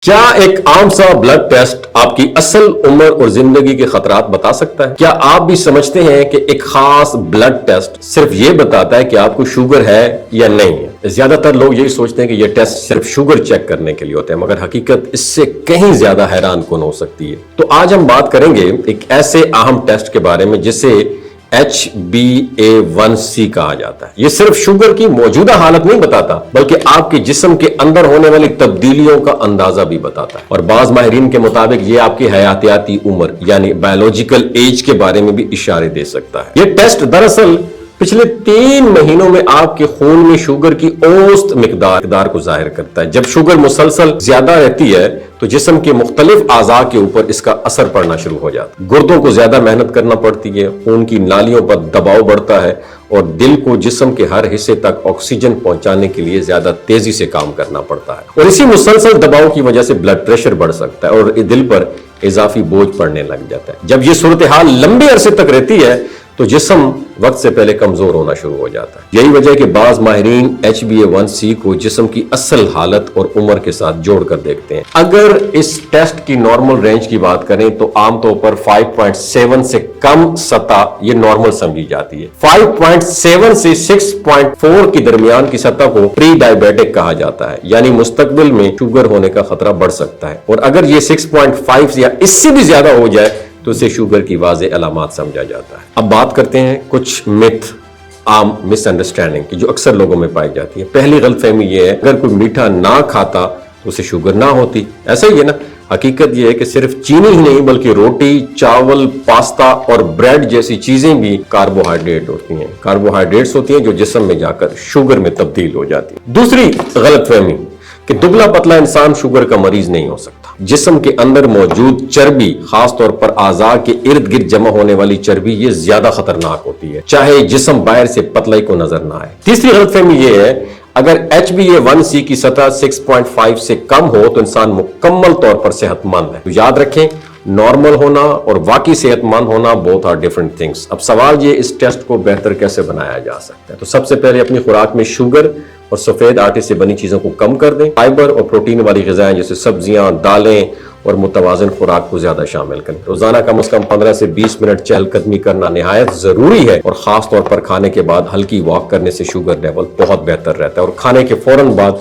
کیا ایک عام سا بلڈ ٹیسٹ آپ کی اصل عمر اور زندگی کے خطرات بتا سکتا ہے؟ کیا آپ بھی سمجھتے ہیں کہ ایک خاص بلڈ ٹیسٹ صرف یہ بتاتا ہے کہ آپ کو شوگر ہے یا نہیں ہے؟ زیادہ تر لوگ یہی سوچتے ہیں کہ یہ ٹیسٹ صرف شوگر چیک کرنے کے لیے ہوتے ہیں، مگر حقیقت اس سے کہیں زیادہ حیران کن ہو سکتی ہے۔ تو آج ہم بات کریں گے ایک ایسے اہم ٹیسٹ کے بارے میں جسے HbA1c کہا جاتا ہے۔ یہ صرف شوگر کی موجودہ حالت نہیں بتاتا، بلکہ آپ کے جسم کے اندر ہونے والی تبدیلیوں کا اندازہ بھی بتاتا ہے، اور بعض ماہرین کے مطابق یہ آپ کی حیاتیاتی عمر یعنی بایولوجیکل ایج کے بارے میں بھی اشارے دے سکتا ہے۔ یہ ٹیسٹ دراصل پچھلے 3 مہینوں میں آپ کے خون میں شوگر کی اوسط مقدار کو ظاہر کرتا ہے۔ جب شوگر مسلسل زیادہ رہتی ہے تو جسم کے مختلف اعضاء کے اوپر اس کا اثر پڑنا شروع ہو جاتا ہے۔ گردوں کو زیادہ محنت کرنا پڑتی ہے، خون کی نالیوں پر دباؤ بڑھتا ہے، اور دل کو جسم کے ہر حصے تک آکسیجن پہنچانے کے لیے زیادہ تیزی سے کام کرنا پڑتا ہے، اور اسی مسلسل دباؤ کی وجہ سے بلڈ پریشر بڑھ سکتا ہے اور دل پر اضافی بوجھ پڑنے لگ جاتا ہے۔ جب یہ صورتحال لمبے عرصے تک رہتی ہے تو جسم وقت سے پہلے کمزور ہونا شروع ہو جاتا ہے۔ یہی وجہ ہے کہ بعض ماہرین HbA1c کو جسم کی اصل حالت اور عمر کے ساتھ جوڑ کر دیکھتے ہیں۔ اگر اس ٹیسٹ کی نارمل رینج کی بات کریں تو عام طور پر 5.7 سے کم سطح یہ نارمل سمجھی جاتی ہے۔ 5.7 سے 6.4 کی درمیان کی سطح کو پری ڈائبیٹک کہا جاتا ہے، یعنی مستقبل میں شوگر ہونے کا خطرہ بڑھ سکتا ہے، اور اگر یہ 6.5 یا اس سے بھی زیادہ ہو جائے تو اسے شوگر کی واضح علامات سمجھا جاتا ہے۔ اب بات کرتے ہیں کچھ مت، عام مس انڈرسٹینڈنگ کی جو اکثر لوگوں میں پائی جاتی ہے۔ پہلی غلط فہمی یہ ہے اگر کوئی میٹھا نہ کھاتا تو اسے شوگر نہ ہوتی۔ ایسا ہی ہے نا؟ حقیقت یہ ہے کہ صرف چینی ہی نہیں بلکہ روٹی، چاول، پاستا اور بریڈ جیسی چیزیں بھی کاربوہائیڈریٹ ہوتی ہیں، کاربوہائیڈریٹس ہوتی ہیں جو جسم میں جا کر شوگر میں تبدیل ہو جاتی ہیں۔ دوسری غلط فہمی کہ دبلا پتلا انسان شوگر کا مریض نہیں ہو سکتا۔ جسم کے اندر موجود چربی، خاص طور پر اعضاء کے ارد گرد جمع ہونے والی چربی، یہ زیادہ خطرناک ہوتی ہے، چاہے جسم باہر سے پتلا کو نظر نہ آئے۔ تیسری غلط فہمی یہ ہے اگر HbA1c کی سطح 6.5 سے کم ہو تو انسان مکمل طور پر صحت مند ہے۔ تو یاد رکھیں، نارمل ہونا اور واقعی صحت مند ہونا both are different things۔ اب سوال یہ اس ٹیسٹ کو بہتر کیسے بنایا جا سکتا ہے؟ تو سب سے پہلے اپنی خوراک میں شوگر اور سفید آٹے سے بنی چیزوں کو کم کر دیں۔ فائبر اور پروٹین والی غذائیں جیسے سبزیاں، دالیں اور متوازن خوراک کو زیادہ شامل کریں۔ روزانہ کم از کم 15 سے 20 منٹ چہل قدمی کرنا نہایت ضروری ہے، اور خاص طور پر کھانے کے بعد ہلکی واک کرنے سے شوگر لیول بہت بہتر رہتا ہے، اور کھانے کے فوراً بعد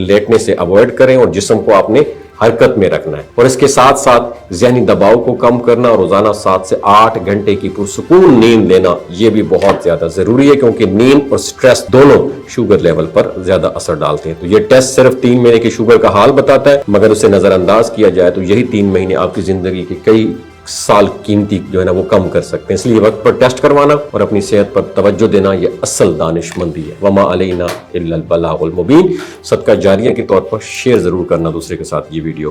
لیٹنے سے اوائڈ کریں اور جسم کو اپنے حرکت میں رکھنا ہے، اور اس کے ساتھ ساتھ ذہنی دباؤ کو کم کرنا اور روزانہ 7 سے 8 گھنٹے کی پرسکون نیند لینا یہ بھی بہت زیادہ ضروری ہے، کیونکہ نیند اور سٹریس دونوں شوگر لیول پر زیادہ اثر ڈالتے ہیں۔ تو یہ ٹیسٹ صرف 3 مہینے کی شوگر کا حال بتاتا ہے، مگر اسے نظر انداز کیا جائے تو یہی 3 مہینے آپ کی زندگی کے کئی سال قیمتی جو ہے نا وہ کم کر سکتے ہیں۔ اس لیے وقت پر ٹیسٹ کروانا اور اپنی صحت پر توجہ دینا یہ اصل دانش مندی ہے۔ وما علینا الا البلاغ المبین۔ صدقہ جاریہ کے طور پر شیئر ضرور کرنا دوسرے کے ساتھ یہ ویڈیو۔